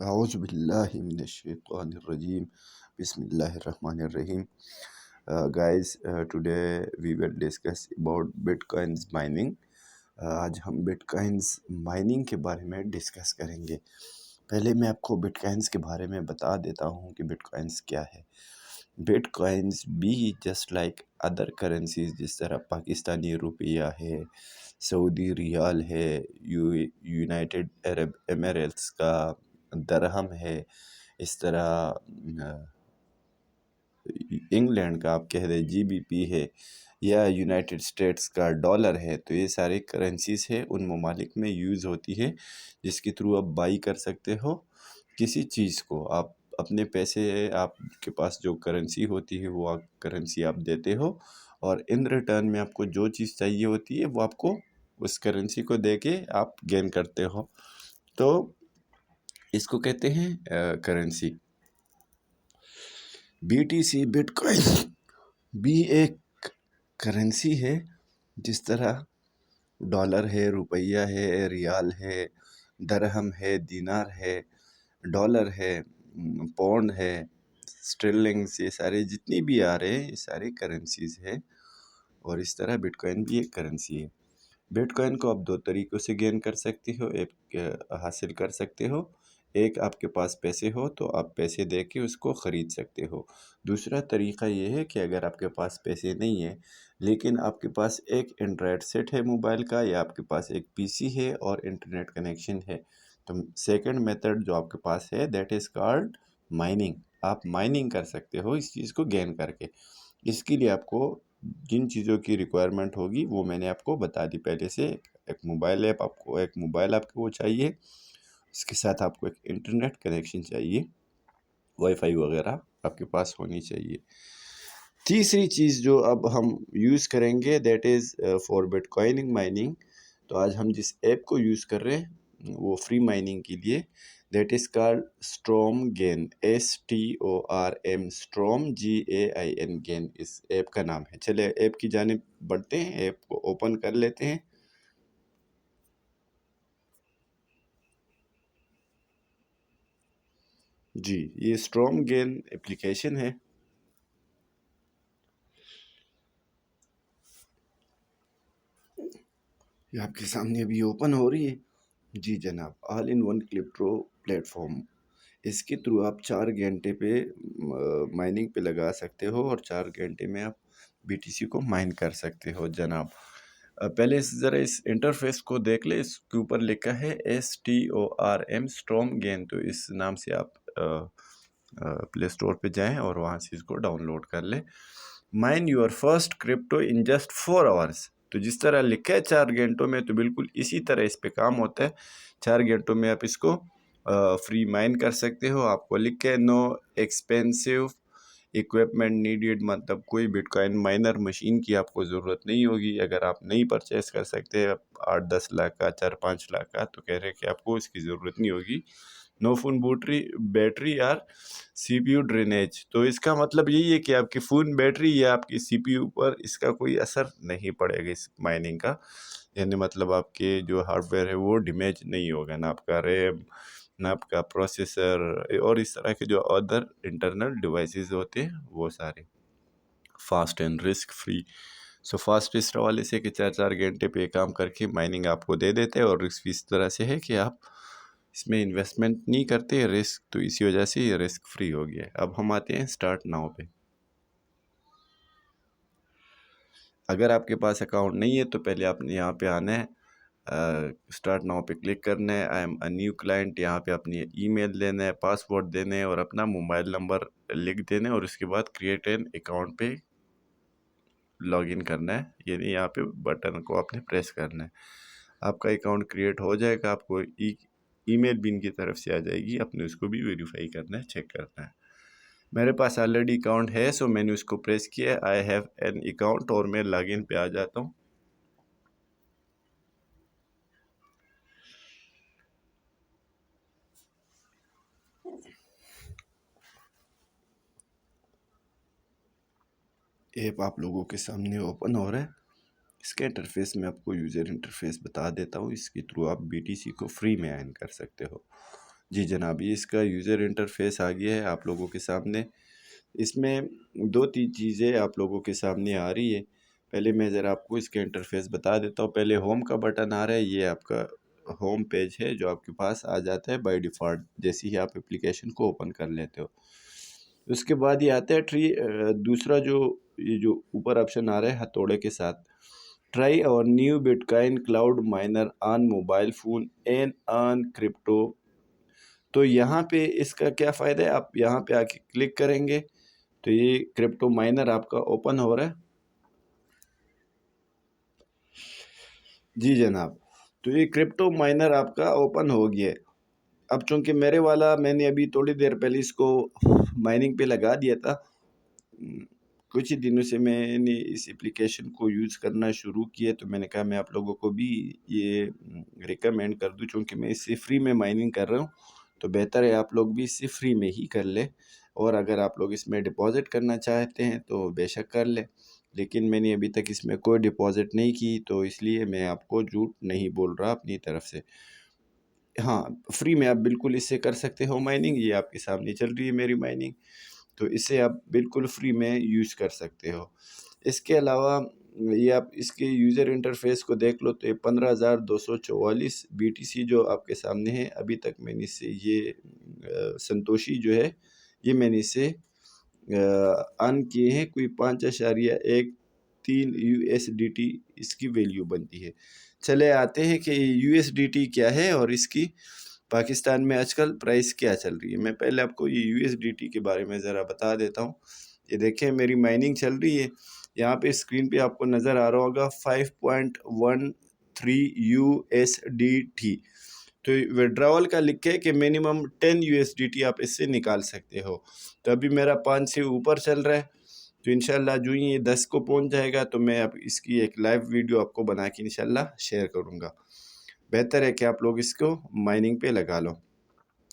A'udzubillahiminash-shaytanir-rajim. Bismillahir-rahmanir-rahim. Guys, today we will discuss about Bitcoins mining. आज हम bitcoins mining के बारे में डिस्कस करेंगे। पहले मैं आपको बिटकॉइंस के बारे में बता देता हूँ कि बिटकॉइंस क्या है। Bitcoins be just like other currencies, जिस तरह पाकिस्तानी रुपया है, सऊदी रियाल है, यूनाइटेड अरब एमिरेट्स का दरहम है, इस तरह इंग्लैंड का आप कह दें जीबीपी है, या यूनाइटेड स्टेट्स का डॉलर है। तो ये सारे करेंसीज है, उन ममालिक में यूज़ होती है, जिसके थ्रू आप बाई कर सकते हो किसी चीज़ को। आप अपने पैसे, आपके पास जो करेंसी होती है वो करेंसी आप देते हो, और इन रिटर्न में आपको जो चीज़ चाहिए होती है वो आपको उस करेंसी को दे के आप गेन करते हो। तो इसको कहते हैं करेंसी। बीटीसी बिटकॉइन भी एक करेंसी है, जिस तरह डॉलर है, रुपया है, रियाल है, दरहम है, दिनार है, डॉलर है, पौंड है, स्टर्लिंग्स, ये सारे जितनी भी आ रहे हैं ये सारे करेंसीज है। और इस तरह बिटकॉइन भी एक करेंसी है। बिटकॉइन को आप दो तरीक़ों से गेन कर सकते हो, एक हासिल कर सकते हो। एक, आपके पास पैसे हो तो आप पैसे दे के उसको ख़रीद सकते हो। दूसरा तरीक़ा ये है कि अगर आपके पास पैसे नहीं है लेकिन आपके पास एक एंड्रॉयड सेट है मोबाइल का, या आपके पास एक पीसी है और इंटरनेट कनेक्शन है, तो सेकंड मेथड जो आपके पास है दैट इज़ कॉल्ड माइनिंग। आप माइनिंग कर सकते हो इस चीज़ को गेन करके। इसके लिए आपको जिन चीज़ों की रिक्वायरमेंट होगी वो मैंने आपको बता दी पहले से। एक मोबाइल ऐप, आपको एक मोबाइल आपको वो चाहिए, इसके साथ आपको एक इंटरनेट कनेक्शन चाहिए, वाईफाई वगैरह आपके पास होनी चाहिए। तीसरी चीज़ जो अब हम यूज़ करेंगे दैट इज़ फॉर बिटकॉइनिंग माइनिंग। तो आज हम जिस ऐप को यूज़ कर रहे हैं वो फ्री माइनिंग के लिए, that is called storm gain, STORM, storm GAIN, gain इस ऐप का नाम है। चले ऐप की जानिब बढ़ते हैं, ऐप को ओपन कर लेते हैं। जी, ये स्ट्रॉम गेन एप्लीकेशन है। ये आपके सामने अभी ओपन हो रही है। जी जनाब, all in one crypto platform. इसके थ्रू आप 4 घंटे पे माइनिंग पे लगा सकते हो और 4 घंटे में आप बीटीसी को माइन कर सकते हो जनाब। पहले ज़रा इस इंटरफेस को देख ले, इसके ऊपर लिखा है STORM, स्ट्रॉम गेन। तो इस नाम से आप प्ले स्टोर पे जाएं और वहाँ से इसको डाउनलोड कर लें। Mine your first crypto in just 4 hours. तो जिस तरह लिखा है 4 घंटों में, तो बिल्कुल इसी तरह इस पे काम होता है। 4 घंटों में आप इसको फ्री माइन कर सकते हो। आपको लिखा है नो एक्सपेंसिव इक्विपमेंट नीडेड, मतलब कोई बिटकॉइन माइनर मशीन की आपको ज़रूरत नहीं होगी। अगर आप नहीं परचेस कर सकते 8-10 लाख का, 4-5 लाख का, तो कह रहे हैं कि आपको इसकी ज़रूरत नहीं होगी। नो फोन बैटरी यार CPU ड्रेनेज। तो इसका मतलब यही है कि आपकी फ़ोन बैटरी या आपकी CPU पर इसका कोई असर नहीं पड़ेगा इस माइनिंग का। यानी मतलब आपके जो हार्डवेयर है वो डैमेज नहीं होगा, ना आपका रैम, ना आपका प्रोसेसर, और इस तरह के जो अदर इंटरनल डिवाइसेस होते हैं वो सारे। Fast and risk free. So fast इस हवाले से कि 4-4 घंटे पे काम करके माइनिंग आपको दे देते हैं, और रिस्क इस तरह से है कि आप इसमें इन्वेस्टमेंट नहीं करते रिस्क, तो इसी वजह से ये रिस्क फ्री हो गया है। अब हम आते हैं स्टार्ट नाउ पे। अगर आपके पास अकाउंट नहीं है तो पहले आपने यहाँ पे आना है, स्टार्ट नाउ पे क्लिक करना है। I am a new client, यहाँ पे अपनी ईमेल देना है, पासवर्ड देना है और अपना मोबाइल नंबर लिख देना है, और उसके बाद क्रिएट एन अकाउंट पे लॉगिन करना है। यानी यहाँ पे बटन को आपने प्रेस करना है, आपका अकाउंट क्रिएट हो जाएगा। आपको ईमेल भी इनकी तरफ से आ जाएगी, अपने उसको भी वेरीफाई करना है, चेक करना है। मेरे पास ऑलरेडी अकाउंट है, सो मैंने उसको प्रेस किया, आई हैव एन अकाउंट, और मैं लॉगिन पे आ जाता हूँ। ऐप आप लोगों के सामने ओपन हो रहा है। इसके इंटरफेस में आपको यूज़र इंटरफेस बता देता हूँ। इसके थ्रू आप BTC को फ्री में अर्न कर सकते हो। जी जनाब, ये इसका यूज़र इंटरफेस आ गया है आप लोगों के सामने। इसमें 2-3 चीज़ें आप लोगों के सामने आ रही है। पहले मैं ज़रा आपको इसका इंटरफेस बता देता हूँ। पहले होम का बटन आ रहा है, ये आपका होम पेज है जो आपके पास आ जाता है बाय डिफ़ॉल्ट जैसे ही आप एप्लीकेशन को ओपन कर लेते हो। उसके बाद ये आता है दूसरा जो ये जो ऊपर ऑप्शन आ रहा है हथौड़े के साथ, ट्राई और new bitcoin cloud minor on mobile phone and on crypto. तो यहाँ पे इसका क्या फ़ायदा है, आप यहाँ पे आके क्लिक करेंगे तो ये क्रिप्टो माइनर आपका ओपन हो रहा है। जी जनाब, तो ये क्रिप्टो माइनर आपका ओपन हो गया है। अब चूँकि मेरे वाला मैंने अभी थोड़ी देर पहले इसको माइनिंग पे लगा दिया था। कुछ ही दिनों से मैंने इस एप्लीकेशन को यूज़ करना शुरू किया, तो मैंने कहा मैं आप लोगों को भी ये रिकमेंड कर दूं, चूँकि मैं इससे फ्री में माइनिंग कर रहा हूँ, तो बेहतर है आप लोग भी इससे फ्री में ही कर लें। और अगर आप लोग इसमें डिपॉज़िट करना चाहते हैं तो बेशक कर लें, लेकिन मैंने अभी तक इसमें कोई डिपॉज़िट नहीं की, तो इसलिए मैं आपको झूठ नहीं बोल रहा अपनी तरफ से। हाँ, फ्री में आप बिल्कुल इससे कर सकते हो माइनिंग, ये आपके सामने चल रही है मेरी माइनिंग। तो इसे आप बिल्कुल फ्री में यूज़ कर सकते हो। इसके अलावा ये आप इसके यूज़र इंटरफेस को देख लो तो ये 15,244 बीटीसी जो आपके सामने है, अभी तक मैंने इससे ये संतोषी जो है ये मैंने इससे अर्न किए हैं। कोई 5.13 यूएसडीटी इसकी वैल्यू बनती है। चले आते हैं कि यूएसडीटी क्या है और इसकी पाकिस्तान में आजकल प्राइस क्या चल रही है। मैं पहले आपको ये यूएसडीटी के बारे में ज़रा बता देता हूँ। ये देखें मेरी माइनिंग चल रही है, यहाँ पे स्क्रीन पे आपको नज़र आ रहा होगा 5.13 यूएसडीटी। तो विड्रॉवल का लिखे है कि मिनिमम 10 यूएसडीटी आप इससे निकाल सकते हो। तो अभी मेरा 5 से ऊपर चल रहा है, तो इंशाल्लाह जो ही ये 10 को पहुंच जाएगा तो मैं अब इसकी एक लाइव वीडियो आपको बना के इंशाल्लाह शेयर करूंगा। बेहतर है कि आप लोग इसको माइनिंग पे लगा लो।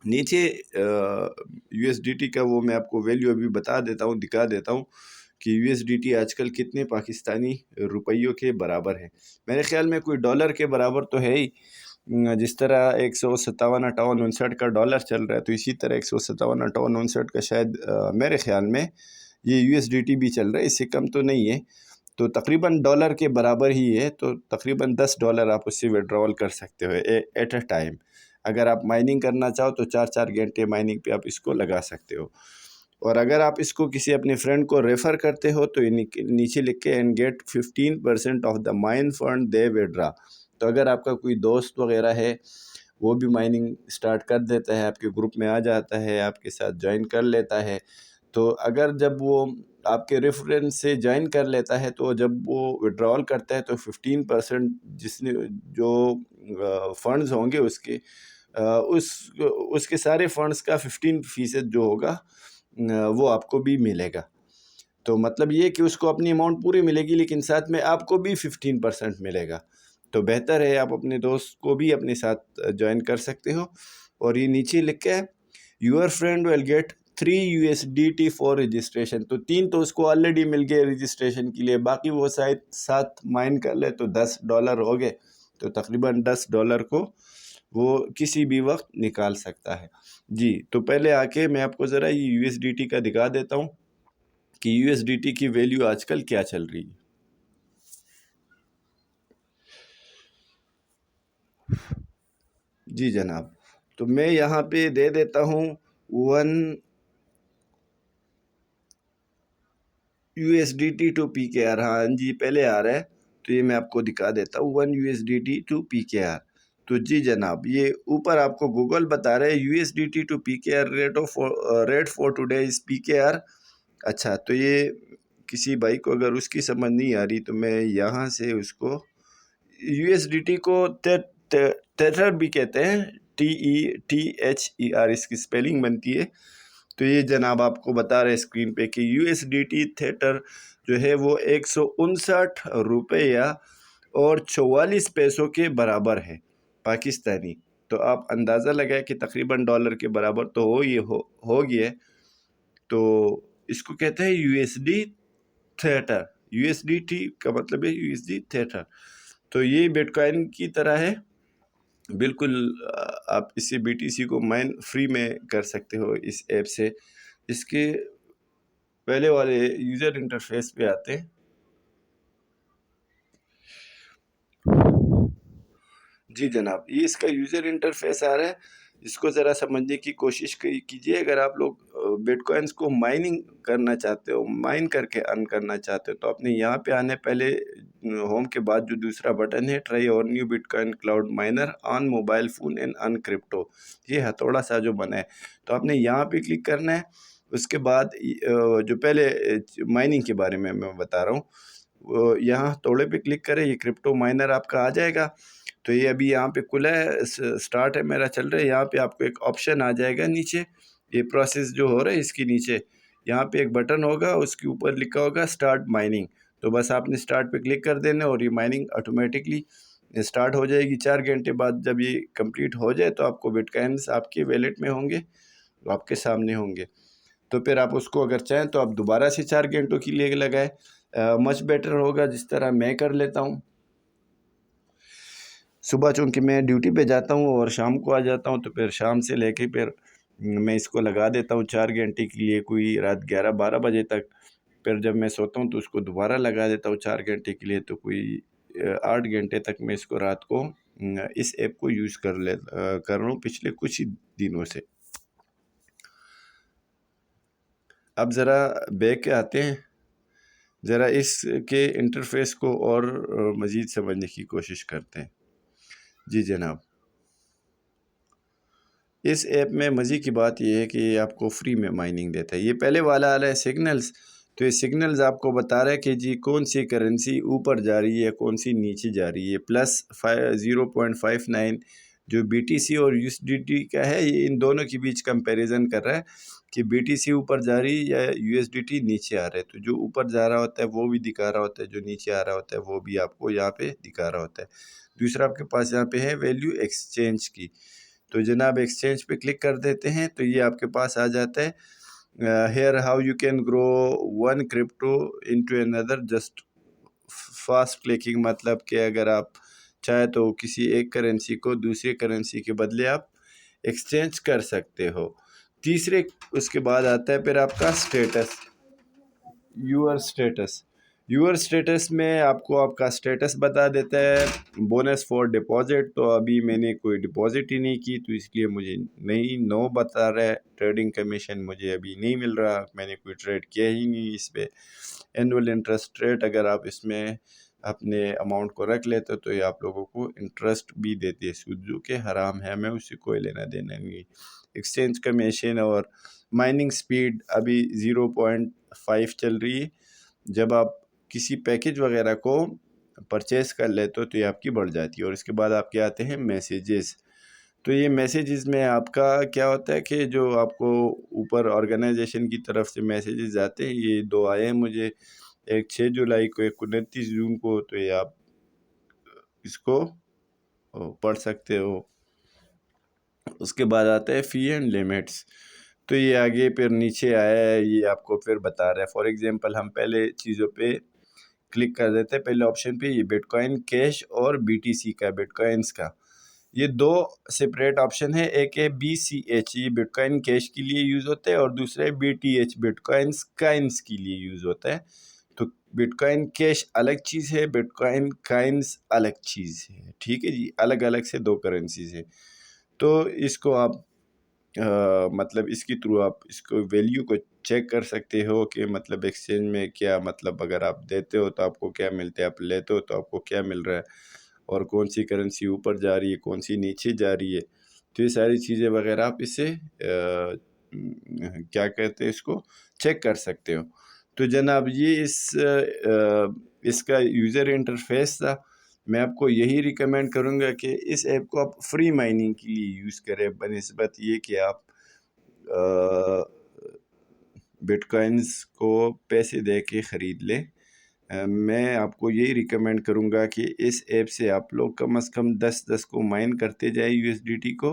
नीचे यूएसडीटी का वो मैं आपको वैल्यू अभी बता देता हूँ, दिखा देता हूँ कि यूएसडीटी आजकल कितने पाकिस्तानी रुपयों के बराबर है। मेरे ख्याल में कोई डॉलर के बराबर तो है ही। जिस तरह 157-58-59 का डॉलर चल रहा है, तो इसी तरह 157-58-59 का शायद मेरे ख्याल में ये यूएसडीटी भी चल रहा है, इससे कम तो नहीं है। तो तकरीबन डॉलर के बराबर ही है, तो तकरीबन $10 आप उससे विड्रॉवल कर सकते हो एट अ टाइम। अगर आप माइनिंग करना चाहो तो 4-4 घंटे माइनिंग पे आप इसको लगा सकते हो। और अगर आप इसको किसी अपने फ्रेंड को रेफ़र करते हो तो नीचे लिख के and get 15% off the mine fund दे विड्रा। तो अगर आपका कोई दोस्त वगैरह है वो भी माइनिंग स्टार्ट कर देता है, आपके ग्रुप में आ जाता है, आपके साथ ज्वाइन कर लेता है, तो अगर जब वो आपके रेफरेंस से ज्वाइन कर लेता है तो जब वो विड्रॉल करता है तो 15% जिसने जो फंड्स होंगे उसके उसके सारे फंड्स का 15% जो होगा वो आपको भी मिलेगा। तो मतलब ये कि उसको अपनी अमाउंट पूरी मिलेगी लेकिन साथ में आपको भी 15% मिलेगा। तो बेहतर है आप अपने दोस्त को भी अपने साथ ज्वाइन कर सकते हो। और ये नीचे लिखा है your friend will get 3 USDT for registration. तो 3 तो उसको ऑलरेडी मिल गए रजिस्ट्रेशन के लिए, बाकी वो शायद 7 माइन कर ले तो $10 हो गए। तो तकरीबन $10 को वो किसी भी वक्त निकाल सकता है। जी, तो पहले आके मैं आपको ज़रा ये यूएसडीटी का दिखा देता हूँ कि यूएसडीटी की वैल्यू आजकल क्या चल रही है। जी जनाब, तो मैं यहाँ पे दे देता हूँ 1 यूएसडीटी टू पीकेआर। हाँ जी, पहले आ रहा है तो ये मैं आपको दिखा देता हूँ 1 यूएसडीटी टू पीकेआर। तो जी जनाब, ये ऊपर आपको गूगल बता रहा है USDT to PKR rate for today is PKR. अच्छा, तो ये किसी भाई को अगर उसकी समझ नहीं आ रही तो मैं यहाँ से उसको यूएसडीटी को टेथर भी कहते हैं, TETHER इसकी स्पेलिंग बनती है। तो ये जनाब आपको बता रहे स्क्रीन पे कि यूएसडीटी थिएटर जो है वो 159 रुपया और 44 पैसों के बराबर है पाकिस्तानी। तो आप अंदाज़ा लगाए कि तकरीबन डॉलर के बराबर तो हो गया। तो इसको कहते हैं यूएसडी थिएटर। यूएसडीटी का मतलब है यूएसडी थिएटर। तो ये बिटकॉइन की तरह है, बिल्कुल आप इससे बीटीसी को माइन फ्री में कर सकते हो इस ऐप से। इसके पहले वाले यूज़र इंटरफेस पे आते हैं। जी जनाब, ये इसका यूज़र इंटरफेस आ रहा है, इसको ज़रा समझने की कोशिश कीजिए। अगर आप लोग बिटकॉइन्स को माइनिंग करना चाहते हो, माइन करके अर्न करना चाहते हो, तो आपने यहाँ पे आने पहले होम के बाद जो दूसरा बटन है, ट्राई और new bitcoin cloud minor on mobile phone and earn crypto, ये हथौड़ा सा जो बना है, तो आपने यहाँ पे क्लिक करना है। उसके बाद जो पहले माइनिंग के बारे में मैं बता रहा हूँ, यहाँ हथौड़े पे क्लिक करें, ये क्रिप्टो माइनर आपका आ जाएगा। तो ये अभी यहाँ पे खुला है, स्टार्ट है मेरा चल रहा है। यहाँ पे आपको एक ऑप्शन आ जाएगा नीचे, ये प्रोसेस जो हो रहा है इसके नीचे यहाँ पे एक बटन होगा, उसके ऊपर लिखा होगा स्टार्ट माइनिंग। तो बस आपने स्टार्ट पे क्लिक कर देना और ये माइनिंग ऑटोमेटिकली स्टार्ट हो जाएगी। 4 घंटे बाद जब ये कंप्लीट हो जाए तो आपको बिटकॉइंस आपके वैलेट में होंगे, तो आपके सामने होंगे। तो फिर आप उसको अगर चाहें तो आप दोबारा से 4 घंटों के लिए लगाए, मच बेटर होगा, जिस तरह मैं कर लेता हूँ। सुबह चूँकि मैं ड्यूटी पे जाता हूँ और शाम को आ जाता हूँ, तो फिर शाम से लेके फिर मैं इसको लगा देता हूँ 4 घंटे के लिए, कोई रात 11-12 बजे तक। फिर जब मैं सोता हूँ तो उसको दोबारा लगा देता हूँ 4 घंटे के लिए, तो कोई 8 घंटे तक मैं इसको रात को इस ऐप को यूज़ कर रहा हूँ पिछले कुछ ही दिनों से। अब ज़रा बैक आते हैं, ज़रा इसके इंटरफेस को और मज़ीद समझने की कोशिश करते हैं। जी जनाब, इस ऐप में मज़े की बात यह है कि ये आपको फ्री में माइनिंग देता है। ये पहले वाला आ रहा है सिग्नल्स, तो ये सिग्नल्स आपको बता रहा है कि जी कौन सी करेंसी ऊपर जा रही है, कौन सी नीचे जा रही है। प्लस 0.59 जो बीटीसी और यूएसडीटी का है, ये इन दोनों के बीच कंपैरिजन कर रहा है कि बीटीसी ऊपर जा रही है या यूएसडीटी नीचे आ रहा है। तो जो ऊपर जा रहा होता है वो भी दिखा रहा होता है, जो नीचे आ रहा होता है वो भी आपको यहाँ पे दिखा रहा होता है। दूसरा आपके पास यहाँ पे है वैल्यू एक्सचेंज की। तो जनाब एक्सचेंज पे क्लिक कर देते हैं तो ये आपके पास आ जाता है, here how you can grow one crypto into another just fast clicking. मतलब कि अगर आप चाहे तो किसी एक करेंसी को दूसरी करेंसी के बदले आप एक्सचेंज कर सकते हो। तीसरे उसके बाद आता है फिर आपका status, your status. Your status में आपको आपका स्टेटस बता देता है। बोनस फॉर डिपॉजिट, तो अभी मैंने कोई डिपॉजिट ही नहीं की, तो इसलिए मुझे नहीं नो बता रहा है। ट्रेडिंग कमीशन मुझे अभी नहीं मिल रहा, मैंने कोई ट्रेड किया ही नहीं इस पर। एनुअल इंटरेस्ट रेट, अगर आप इसमें अपने अमाउंट को रख लेते हो तो ये आप लोगों को इंटरेस्ट भी देती है, सूद जो कि हराम है, हमें उससे कोई लेना देना नहीं। एक्सचेंज कमीशन और माइनिंग स्पीड अभी 0.5 चल रही है। जब आप किसी पैकेज वगैरह को परचेज़ कर लेते हो तो ये आपकी बढ़ जाती है। और इसके बाद आपके आते हैं मैसेजेस। तो ये मैसेजेस में आपका क्या होता है कि जो आपको ऊपर ऑर्गेनाइजेशन की तरफ से मैसेजेस आते हैं, ये 2 आए हैं मुझे, एक 6 जुलाई को, एक 29 जून को। तो ये आप इसको पढ़ सकते हो। उसके बाद आता है फ़ी एंड लिमिट्स। तो ये आगे फिर नीचे आया है, ये आपको फिर बता रहा है। फॉर एग्जांपल हम पहले चीज़ों पे क्लिक कर देते हैं, पहले ऑप्शन पे, ये बिटकॉइन कैश और बीटीसी का, बिटकॉइंस का। ये 2 सेपरेट ऑप्शन है, एक है बीसीएच, ये बिटकॉइन कैश के लिए यूज़ होता है, और दूसरा है बीटीएच, बिटकॉइंस काइंस के लिए यूज़ होता है। तो बिटकॉइन कैश अलग चीज़ है, बिटकॉइन काइंस अलग चीज़ है, ठीक है जी, अलग अलग से 2 करेंसीज है। तो इसको आप मतलब इसके थ्रू आप इसको वैल्यू को चेक कर सकते हो कि मतलब एक्सचेंज में क्या, मतलब अगर आप देते हो तो आपको क्या मिलता है, आप लेते हो तो आपको क्या मिल रहा है, और कौन सी करेंसी ऊपर जा रही है, कौन सी नीचे जा रही है। तो ये सारी चीज़ें वगैरह आप इससे क्या कहते हैं, इसको चेक कर सकते हो। तो जनाब ये इसका यूज़र इंटरफेस था। मैं आपको यही रिकमेंड करूँगा कि इस ऐप को आप फ्री माइनिंग के लिए यूज़ करें, बनिस्बत ये कि आप बिटकॉइंस को पैसे दे के ख़रीद लें। मैं आपको यही रिकमेंड करूँगा कि इस ऐप से आप लोग कम से कम 10-10 को माइन करते जाएँ यूएसडीटी को,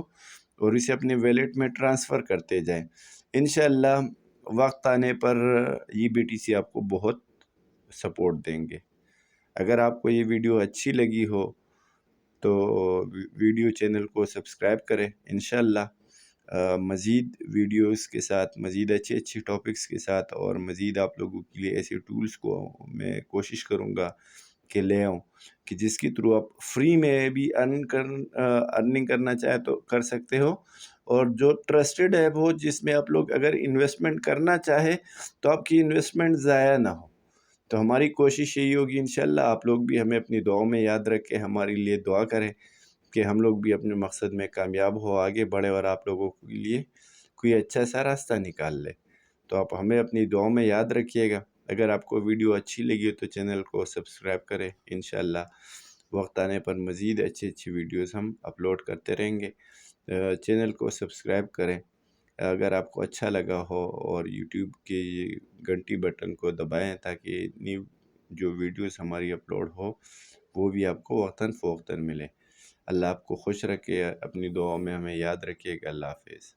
और इसे अपने वॉलेट में ट्रांसफ़र करते जाएँ। इंशाअल्लाह वक्त आने पर ये बीटीसी आपको बहुत सपोर्ट देंगे। अगर आपको ये वीडियो अच्छी लगी हो तो वीडियो चैनल को सब्सक्राइब करें इंशाल्लाह। मज़ीद वीडियोस के साथ, मज़ीद अच्छे टॉपिक्स के साथ और मज़ीद आप लोगों के लिए ऐसे टूल्स को मैं कोशिश करूँगा कि ले आऊँ कि जिसके थ्रू आप फ्री में भी अर्निंग करना चाहे तो कर सकते हो, और जो ट्रस्टेड ऐप हो जिसमें आप लोग अगर इन्वेस्टमेंट करना चाहे तो आपकी इन्वेस्टमेंट ज़ाया ना हो। तो हमारी कोशिश यही होगी इंशाल्लाह, आप लोग भी हमें अपनी दुआओं में याद रखें, हमारे लिए दुआ करें कि हम लोग भी अपने मकसद में कामयाब हो, आगे बढ़े और आप लोगों के लिए कोई अच्छा सा रास्ता निकाल ले। तो आप हमें अपनी दुआओं में याद रखिएगा। अगर आपको वीडियो अच्छी लगी हो तो चैनल को सब्सक्राइब करें इंशाल्लाह। वक्त आने पर मज़ीद अच्छी वीडियोस हम अपलोड करते रहेंगे। चैनल को सब्सक्राइब करें अगर आपको अच्छा लगा हो, और यूट्यूब के ये घंटी बटन को दबाएं ताकि न्यू जो वीडियोस हमारी अपलोड हो वो भी आपको वक्तन फ़वक्तन मिले। अल्लाह आपको खुश रखे, अपनी दुआओं में हमें याद रखिएगा। अल्लाह हाफ़िज़।